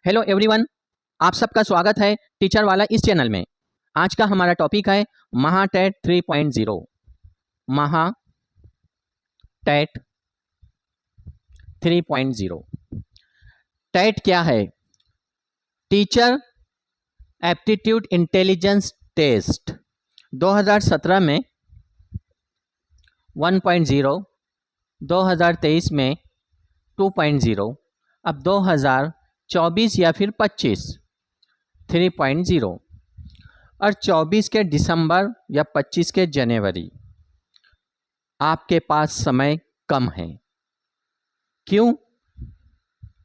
Hello everyone, आप सबका स्वागत है टीचर वाला इस चैनल में। आज का हमारा टॉपिक है महाटेट 3.0। महाटेट 3.0। टेट क्या है? Teacher aptitude intelligence test. 2017 में 1.0, 2023 में 2.0, अब 2024 या फिर 25 3.0 और 24 के दिसंबर या 25 के जनवरी। आपके पास समय कम है। क्यों?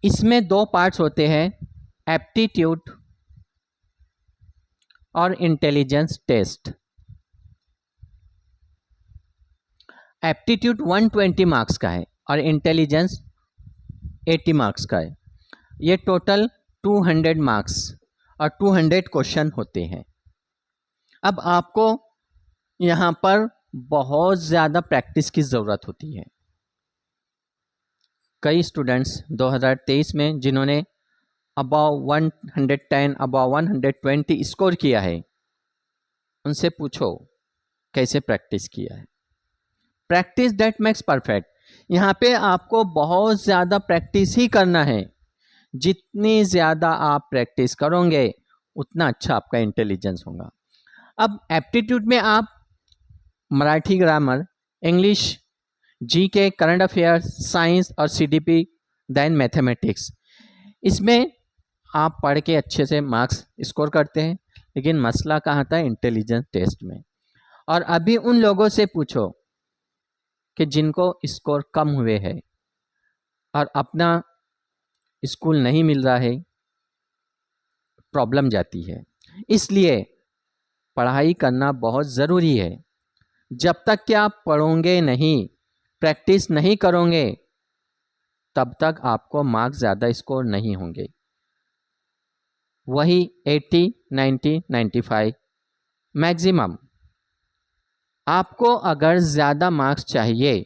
इसमें दो पार्ट्स होते हैं, एप्टीट्यूड और इंटेलिजेंस टेस्ट। एप्टीट्यूड 120 मार्क्स का है और इंटेलिजेंस 80 मार्क्स का है। ये टोटल 200 मार्क्स और 200 क्वेश्चन होते हैं। अब आपको यहाँ पर बहुत ज़्यादा प्रैक्टिस की ज़रूरत होती है। कई स्टूडेंट्स 2023 में जिन्होंने अबाव 110 अबाव 120 स्कोर किया है, उनसे पूछो कैसे प्रैक्टिस किया है। Practice that makes perfect. यहाँ पे आपको बहुत ज़्यादा प्रैक्टिस ही करना है। जितनी ज़्यादा आप प्रैक्टिस करोगे उतना अच्छा आपका इंटेलिजेंस होगा। अब एप्टीट्यूड में आप Marathi grammar, English, GK, current affairs, science और सीडीपी, देन मैथमेटिक्स, इसमें आप पढ़ के अच्छे से मार्क्स स्कोर करते हैं। लेकिन मसला कहाँ आता है? इंटेलिजेंस टेस्ट में। और अभी उन लोगों से पूछो कि जिनको स्कोर कम हुए हैं और अपना स्कूल नहीं मिल रहा है, प्रॉब्लम जाती है। इसलिए पढ़ाई करना बहुत ज़रूरी है। जब तक कि आप पढ़ोगे नहीं, प्रैक्टिस नहीं करोगे, तब तक आपको मार्क्स ज़्यादा स्कोर नहीं होंगे। वही 80, 90, 95 मैक्सिमम। आपको अगर ज़्यादा मार्क्स चाहिए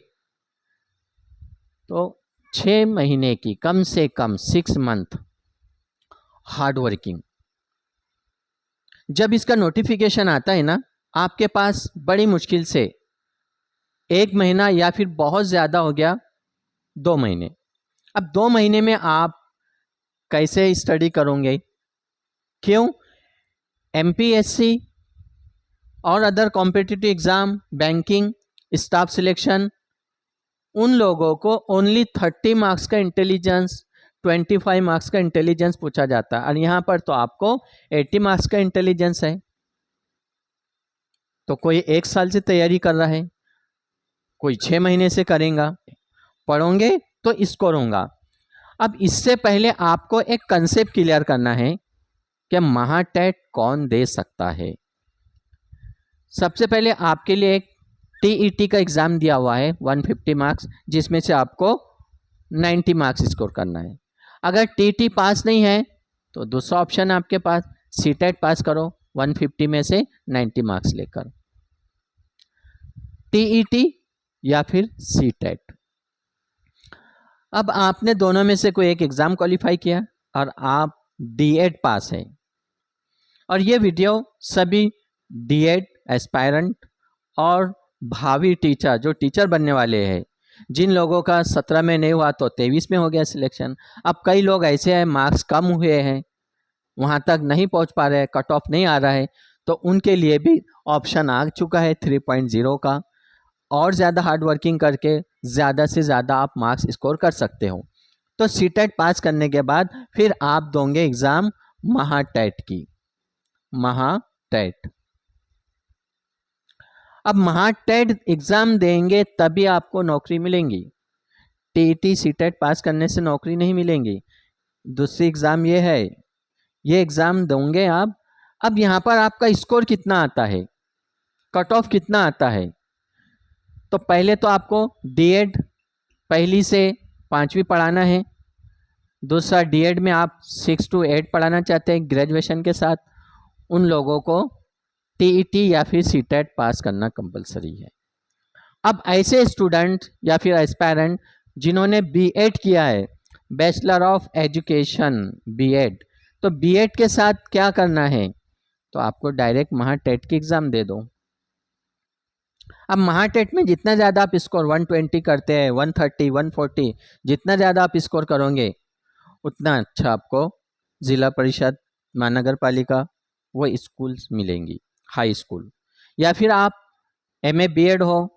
तो 6 महीने की, कम से कम 6 मंथ हार्ड वर्किंग। जब इसका नोटिफिकेशन आता है ना, आपके पास बड़ी मुश्किल से 1 महीना या फिर बहुत ज़्यादा हो गया 2 महीने। अब 2 महीने में आप कैसे स्टडी करोगे? क्यों? एमपीएससी और other competitive exam, banking, staff selection, उन लोगों को ओनली 30 मार्क्स का इंटेलिजेंस, 25 मार्क्स का इंटेलिजेंस पूछा जाता है। और यहाँ पर तो आपको 80 मार्क्स का इंटेलिजेंस है। तो कोई 1 साल से तैयारी कर रहा है, कोई 6 महीने से करेगा। पढ़ोगे तो स्कोर होगा। अब इससे पहले आपको एक कंसेप्ट क्लियर करना है कि महाटेट कौन दे सकता है। सबसे पहले आपके लिए एक टीईटी का एग्ज़ाम दिया हुआ है 150 मार्क्स, जिसमें से आपको 90 मार्क्स स्कोर करना है। अगर टीईटी पास नहीं है तो दूसरा ऑप्शन है आपके पास, सीटेट पास करो 150 में से 90 मार्क्स लेकर। टीईटी या फिर सीटेट। अब आपने दोनों में से कोई एक एग्ज़ाम क्वालिफाई किया और आप डीएड पास है। और ये वीडियो सभी डीएड एस्पायरेंट और भावी टीचर, जो टीचर बनने वाले हैं, जिन लोगों का 17 में नहीं हुआ तो 23 में हो गया सिलेक्शन। अब कई लोग ऐसे हैं, मार्क्स कम हुए हैं, वहाँ तक नहीं पहुँच पा रहे हैं, कट ऑफ नहीं आ रहा है, तो उनके लिए भी ऑप्शन आ चुका है 3.0 का। और ज़्यादा हार्ड वर्किंग करके ज़्यादा से ज़्यादा आप मार्क्स स्कोर कर सकते हो। तो सीटेट पास करने के बाद फिर आप दोगे एग्ज़ाम महाटेट की। महाटेट। अब महाटेट एग्ज़ाम देंगे तभी आपको नौकरी मिलेंगी। टीईटी सीटेट पास करने से नौकरी नहीं मिलेंगी। दूसरी एग्ज़ाम ये है, ये एग्ज़ाम दोगे आप। अब यहाँ पर आपका स्कोर कितना आता है, कट ऑफ कितना आता है, तो पहले तो आपको डीएड पहली से 5वीं पढ़ाना है। दूसरा, डीएड में आप 6 to 8 पढ़ाना चाहते हैं ग्रेजुएशन के साथ। उन लोगों को टीईटी या फिर सीटेट पास करना कंपलसरी है। अब ऐसे स्टूडेंट या फिर एस्पायरेंट जिन्होंने बीएड किया है, बैचलर ऑफ एजुकेशन बीएड, तो बीएड के साथ क्या करना है, तो आपको डायरेक्ट महाटेट की एग्जाम दे दो। अब महाटेट में जितना ज़्यादा आप स्कोर 120 करते हैं, 130, 140, जितना ज़्यादा आप स्कोर करोगे उतना अच्छा आपको जिला परिषद, महानगर पालिका वो स्कूल्स मिलेंगी, हाई स्कूल। या फिर आप एमए बीएड हो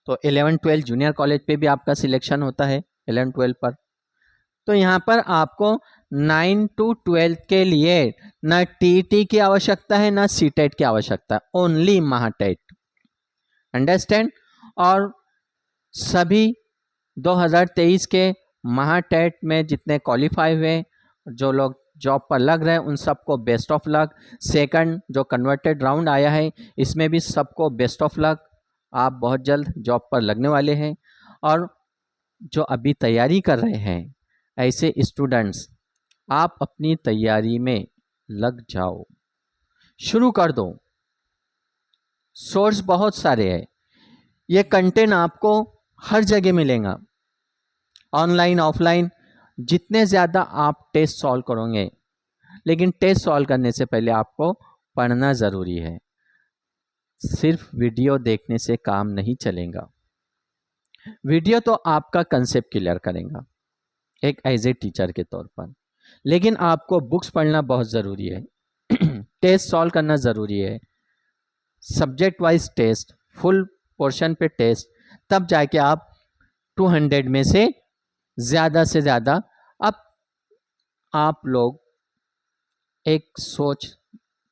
तो 11-12 जूनियर कॉलेज पे भी आपका सिलेक्शन होता है 11-12 पर। तो यहाँ पर आपको 9 to 12 के लिए ना टीटी की आवश्यकता है ना सीटेट की आवश्यकता है, ओनली महाटेट। अंडरस्टैंड। और सभी 2023 के महाटेट में जितने क्वालिफाई हुए, जो लोग जॉब पर लग रहे हैं, उन सबको बेस्ट ऑफ लक। सेकंड जो कन्वर्टेड राउंड आया है इसमें भी सबको बेस्ट ऑफ लक। आप बहुत जल्द जॉब पर लगने वाले हैं। और जो अभी तैयारी कर रहे हैं ऐसे स्टूडेंट्स, आप अपनी तैयारी में लग जाओ, शुरू कर दो। सोर्स बहुत सारे हैं, ये कंटेंट आपको हर जगह मिलेगा, ऑनलाइन ऑफलाइन। जितने ज़्यादा आप टेस्ट सॉल्व करोगे, लेकिन टेस्ट सॉल्व करने से पहले आपको पढ़ना ज़रूरी है। सिर्फ वीडियो देखने से काम नहीं चलेगा। वीडियो तो आपका कंसेप्ट क्लियर करेगा एक एज ए टीचर के तौर पर, लेकिन आपको बुक्स पढ़ना बहुत ज़रूरी है। टेस्ट सॉल्व करना ज़रूरी है, subject wise test, full portion पे टेस्ट, तब जाके आप 200 में से ज़्यादा। अब आप लोग एक सोच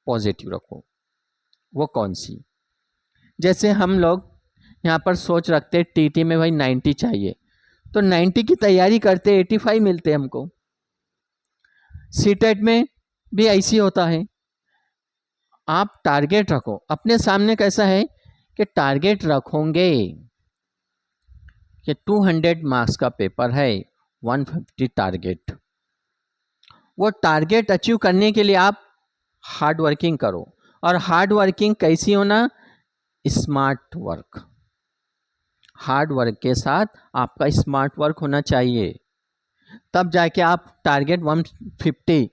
पॉजिटिव रखो। वो कौन सी? जैसे हम लोग यहाँ पर सोच रखते टीटी में भाई 90 चाहिए, तो 90 की तैयारी करते 85 मिलते हमको। सीटेट में भी ऐसी होता है। आप टारगेट रखो अपने सामने। कैसा है कि टारगेट रखोगे कि 200 मार्क्स का पेपर है, 150 टारगेट। वो टारगेट अचीव करने के लिए आप हार्ड वर्किंग करो। और हार्ड वर्किंग कैसी होना? Smart work. हार्ड वर्क के साथ आपका स्मार्ट वर्क होना चाहिए, तब जाके आप टारगेट 150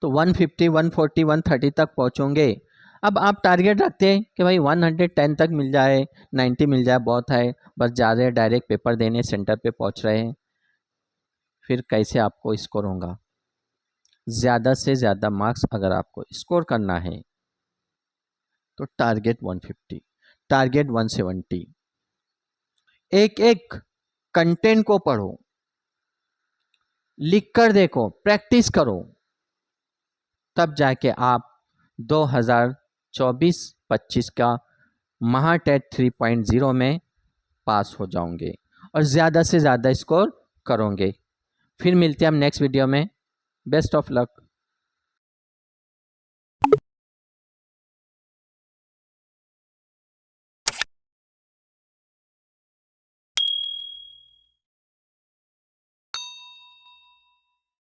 तो 150, 140, 130 तक पहुंचोगे। अब आप टारगेट रखते हैं कि भाई 110 तक मिल जाए, 90 मिल जाए, बहुत है, बस जा रहे हैं डायरेक्ट पेपर देने, सेंटर पे पहुंच रहे हैं। फिर कैसे आपको स्कोर होगा? ज़्यादा से ज़्यादा मार्क्स अगर आपको स्कोर करना है तो टारगेट 150, टारगेट 170। एक एक कंटेंट को पढ़ो, लिख कर देखो, प्रैक्टिस करो, तब जाके आप 2024-25 का महाटेट 3.0 में पास हो जाओगे और ज़्यादा से ज़्यादा स्कोर करोगे। फिर मिलते हैं हम नेक्स्ट वीडियो में। Best of luck.